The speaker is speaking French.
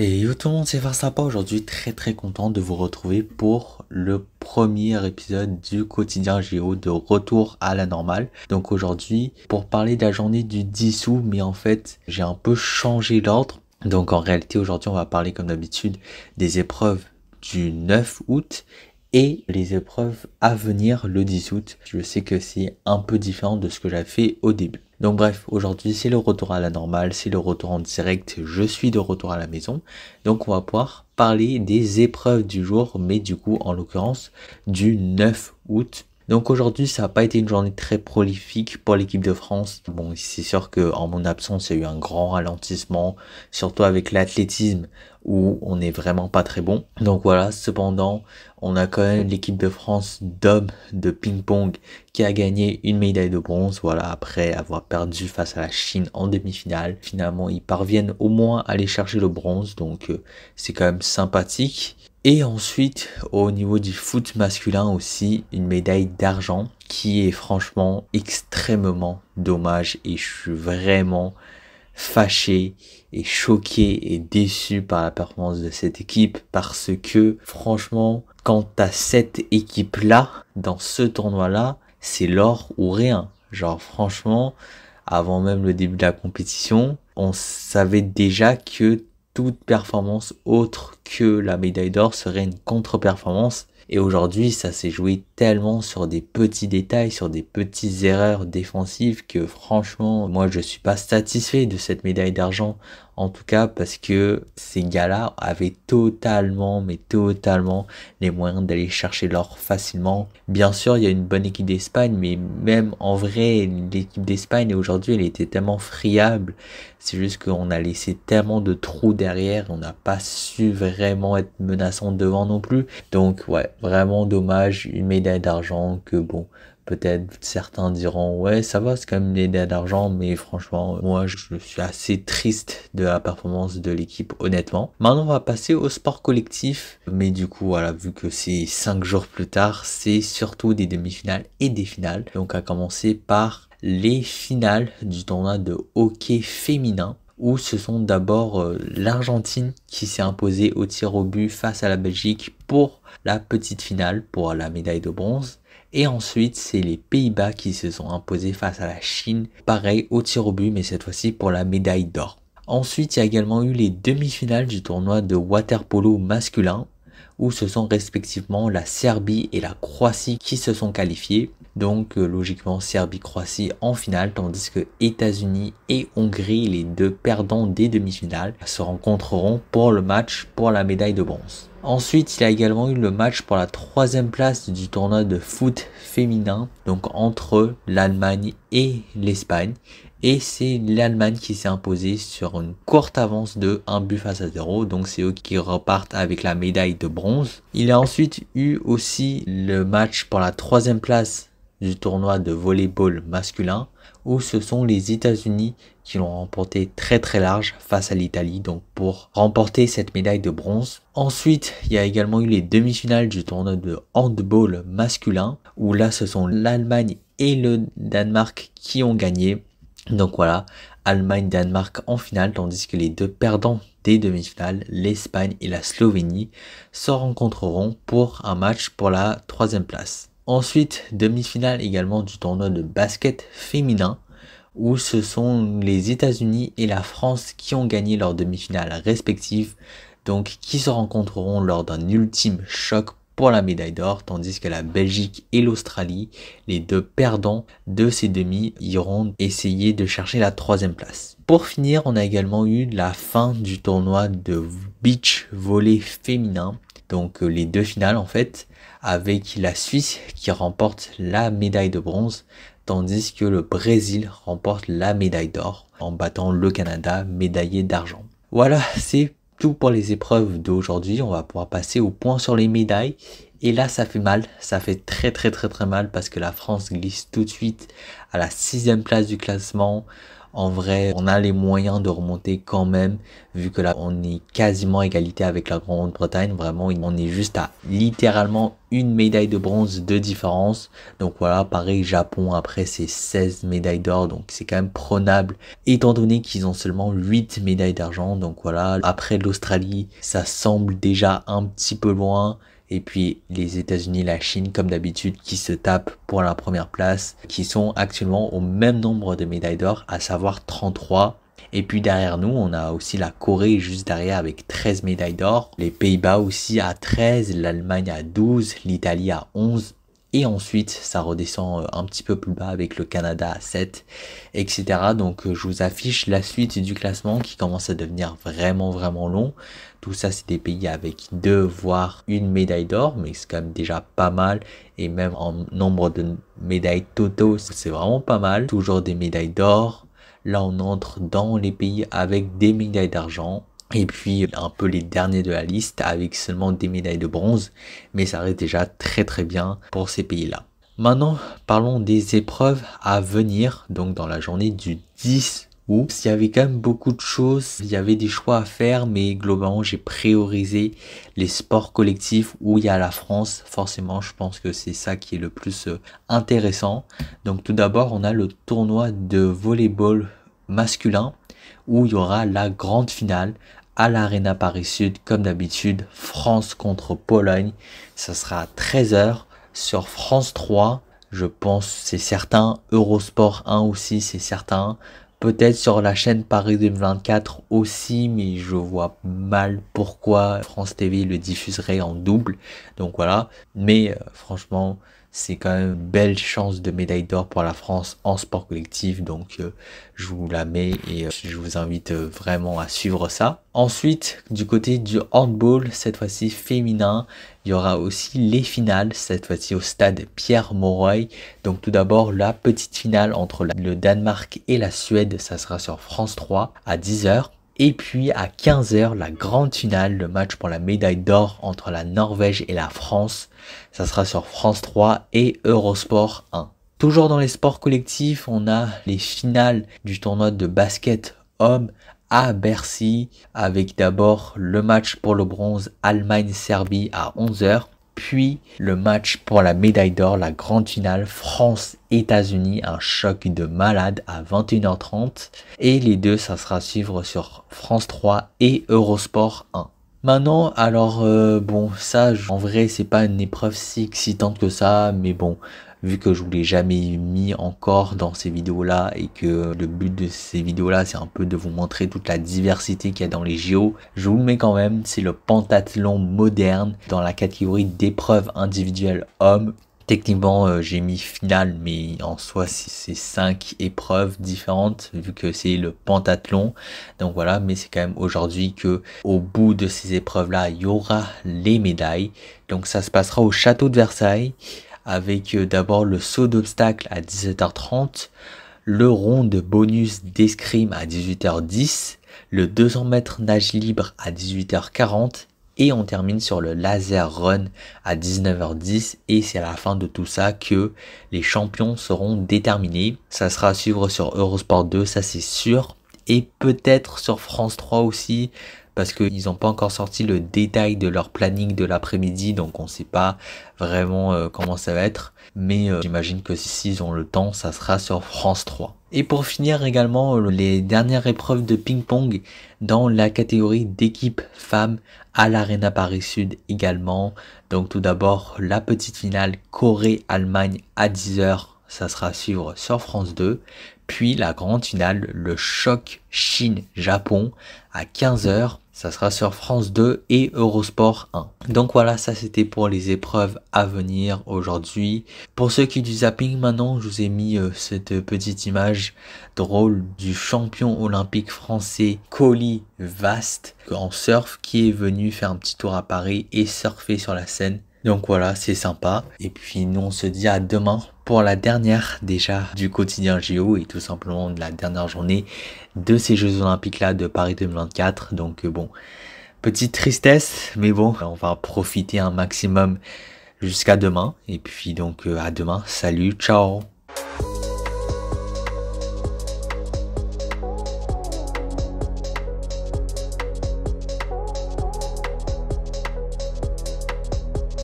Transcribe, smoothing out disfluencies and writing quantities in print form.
Et yo tout le monde, c'est Versapa. Aujourd'hui, très content de vous retrouver pour le premier épisode du quotidien Géo de retour à la normale. Donc aujourd'hui, pour parler de la journée du 10 août, mais en fait, j'ai un peu changé l'ordre. Donc en réalité, aujourd'hui, on va parler comme d'habitude des épreuves du 9 août et les épreuves à venir le 10 août. Je sais que c'est un peu différent de ce que j'avais fait au début. Donc bref, aujourd'hui c'est le retour à la normale, c'est le retour en direct, je suis de retour à la maison. Donc on va pouvoir parler des épreuves du jour, mais du coup en l'occurrence du 9 août. Donc aujourd'hui ça n'a pas été une journée très prolifique pour l'équipe de France. Bon, c'est sûr qu'en mon absence il y a eu un grand ralentissement, surtout avec l'athlétisme où on n'est vraiment pas très bon. Donc voilà, cependant on a quand même l'équipe de France d'hommes de ping-pong qui a gagné une médaille de bronze, voilà, après avoir perdu face à la Chine en demi-finale. Finalement, ils parviennent au moins à aller chercher le bronze, donc c'est quand même sympathique. Et ensuite, au niveau du foot masculin aussi, une médaille d'argent qui est franchement extrêmement dommage et je suis vraiment fâché et choqué et déçu par la performance de cette équipe parce que franchement, quand t'as cette équipe-là dans ce tournoi-là, c'est l'or ou rien. Genre franchement, avant même le début de la compétition, on savait déjà que toute performance autre que la médaille d'or serait une contre-performance. Et aujourd'hui, ça s'est joué tellement sur des petits détails, sur des petites erreurs défensives que franchement, moi je suis pas satisfait de cette médaille d'argent. En tout cas, parce que ces gars-là avaient totalement, mais totalement les moyens d'aller chercher l'or facilement. Bien sûr, il y a une bonne équipe d'Espagne, mais même en vrai, l'équipe d'Espagne aujourd'hui, elle était tellement friable. C'est juste qu'on a laissé tellement de trous derrière, on n'a pas su vraiment être menaçant devant non plus. Donc ouais, vraiment dommage, une médaille d'argent que bon, peut-être certains diront ouais ça va, c'est quand même une médaille d'argent, mais franchement moi je suis assez triste de la performance de l'équipe honnêtement. Maintenant on va passer au sport collectif, mais du coup voilà, vu que c'est 5 jours plus tard, c'est surtout des demi-finales et des finales. Donc à commencer par les finales du tournoi de hockey féminin, où ce sont d'abord l'Argentine qui s'est imposée au tir au but face à la Belgique pour la petite finale, pour la médaille de bronze. Et ensuite, c'est les Pays-Bas qui se sont imposés face à la Chine, pareil au tir au but, mais cette fois-ci pour la médaille d'or. Ensuite, il y a également eu les demi-finales du tournoi de water-polo masculin, où ce sont respectivement la Serbie et la Croatie qui se sont qualifiés. Donc logiquement Serbie-Croatie en finale, tandis que États-Unis et Hongrie, les deux perdants des demi-finales, se rencontreront pour le match pour la médaille de bronze. Ensuite, il y a également eu le match pour la troisième place du tournoi de foot féminin, donc entre l'Allemagne et l'Espagne. Et c'est l'Allemagne qui s'est imposée sur une courte avance de 1 but face à 0. Donc c'est eux qui repartent avec la médaille de bronze. Il y a ensuite eu aussi le match pour la troisième place du tournoi de volleyball masculin, où ce sont les États-Unis qui l'ont remporté très large face à l'Italie, donc pour remporter cette médaille de bronze. Ensuite, il y a également eu les demi-finales du tournoi de handball masculin, où là ce sont l'Allemagne et le Danemark qui ont gagné. Donc voilà, Allemagne-Danemark en finale, tandis que les deux perdants des demi-finales, l'Espagne et la Slovénie, se rencontreront pour un match pour la troisième place. Ensuite, demi-finale également du tournoi de basket féminin, où ce sont les États-Unis et la France qui ont gagné leurs demi-finales respectives, donc qui se rencontreront lors d'un ultime choc pour la médaille d'or, tandis que la Belgique et l'Australie, les deux perdants de ces demi, iront essayer de chercher la troisième place. Pour finir, on a également eu la fin du tournoi de beach volley féminin, donc les deux finales en fait, avec la Suisse qui remporte la médaille de bronze, tandis que le Brésil remporte la médaille d'or en battant le Canada, médaillé d'argent. Voilà, c'est tout pour les épreuves d'aujourd'hui. On va pouvoir passer au point sur les médailles. Et là, ça fait mal. Ça fait très mal parce que la France glisse tout de suite à la 6e place du classement. En vrai, on a les moyens de remonter quand même, vu que là, on est quasiment à égalité avec la Grande-Bretagne. Vraiment, on est juste à littéralement une médaille de bronze de différence. Donc voilà, pareil, Japon, après, c'est 16 médailles d'or, donc c'est quand même prenable, étant donné qu'ils ont seulement 8 médailles d'argent. Donc voilà, après l'Australie, ça semble déjà un petit peu loin. Et puis les États-Unis, la Chine, comme d'habitude, qui se tapent pour la première place, qui sont actuellement au même nombre de médailles d'or, à savoir 33. Et puis derrière nous, on a aussi la Corée juste derrière avec 13 médailles d'or. Les Pays-Bas aussi à 13, l'Allemagne à 12, l'Italie à 11. Et ensuite, ça redescend un petit peu plus bas avec le Canada à 7, etc. Donc, je vous affiche la suite du classement qui commence à devenir vraiment long. Tout ça, c'est des pays avec 2 voire une médaille d'or, mais c'est quand même déjà pas mal. Et même en nombre de médailles totaux, c'est vraiment pas mal. Toujours des médailles d'or. Là, on entre dans les pays avec des médailles d'argent. Et puis un peu les derniers de la liste avec seulement des médailles de bronze. Mais ça reste déjà très bien pour ces pays-là. Maintenant, parlons des épreuves à venir. Donc dans la journée du 10 août, il y avait quand même beaucoup de choses. Il y avait des choix à faire. Mais globalement, j'ai priorisé les sports collectifs où il y a la France. Forcément, je pense que c'est ça qui est le plus intéressant. Donc tout d'abord, on a le tournoi de volleyball masculin où il y aura la grande finale à l'Arena Paris Sud, comme d'habitude, France contre Pologne. Ça sera à 13h sur France 3, je pense, c'est certain. Eurosport 1 aussi, c'est certain. Peut-être sur la chaîne Paris 2024 aussi, mais je vois mal pourquoi France TV le diffuserait en double. Donc voilà, mais franchement, c'est quand même une belle chance de médaille d'or pour la France en sport collectif. Donc je vous la mets et je vous invite vraiment à suivre ça. Ensuite, du côté du handball, cette fois-ci féminin, il y aura aussi les finales, cette fois-ci au stade Pierre-Mauroy. Donc tout d'abord, la petite finale entre le Danemark et la Suède, ça sera sur France 3 à 10h. Et puis à 15h, la grande finale, le match pour la médaille d'or entre la Norvège et la France. Ça sera sur France 3 et Eurosport 1. Toujours dans les sports collectifs, on a les finales du tournoi de basket homme à Bercy, avec d'abord le match pour le bronze Allemagne-Serbie à 11h. Puis le match pour la médaille d'or, la grande finale France-États-Unis, un choc de malade à 21h30. Et les deux, ça sera à suivre sur France 3 et Eurosport 1. Maintenant, alors bon, ça, en vrai, c'est pas une épreuve si excitante que ça, mais bon, vu que je vous l'ai jamais mis encore dans ces vidéos-là et que le but de ces vidéos-là, c'est un peu de vous montrer toute la diversité qu'il y a dans les JO, je vous le mets quand même, c'est le pentathlon moderne dans la catégorie d'épreuves individuelles hommes. Techniquement, j'ai mis finale, mais en soi, c'est 5 épreuves différentes, vu que c'est le pentathlon. Donc voilà, mais c'est quand même aujourd'hui que au bout de ces épreuves-là, il y aura les médailles. Donc ça se passera au château de Versailles, avec d'abord le saut d'obstacle à 17h30, le rond de bonus d'escrime à 18h10, le 200 mètres nage libre à 18h40, et on termine sur le laser run à 19h10 et c'est à la fin de tout ça que les champions seront déterminés. Ça sera à suivre sur Eurosport 2, ça c'est sûr. Et peut-être sur France 3 aussi, parce qu'ils n'ont pas encore sorti le détail de leur planning de l'après-midi, donc on ne sait pas vraiment comment ça va être. Mais j'imagine que s'ils ont le temps, ça sera sur France 3. Et pour finir également, les dernières épreuves de ping-pong dans la catégorie d'équipe femmes à l'Arena Paris Sud également. Donc tout d'abord, la petite finale Corée-Allemagne à 10h, ça sera à suivre sur France 2. Puis la grande finale, le choc Chine-Japon à 15h, ça sera sur France 2 et Eurosport 1. Donc voilà, ça c'était pour les épreuves à venir aujourd'hui. Pour ceux qui du zapping maintenant, je vous ai mis cette petite image drôle du champion olympique français Coly Vast en surf qui est venu faire un petit tour à Paris et surfer sur la Seine. Donc voilà, c'est sympa. Et puis nous on se dit à demain pour la dernière déjà du quotidien JO et tout simplement de la dernière journée de ces Jeux Olympiques là de Paris 2024. Donc bon, petite tristesse, mais bon, on va profiter un maximum jusqu'à demain. Et puis donc à demain, salut, ciao.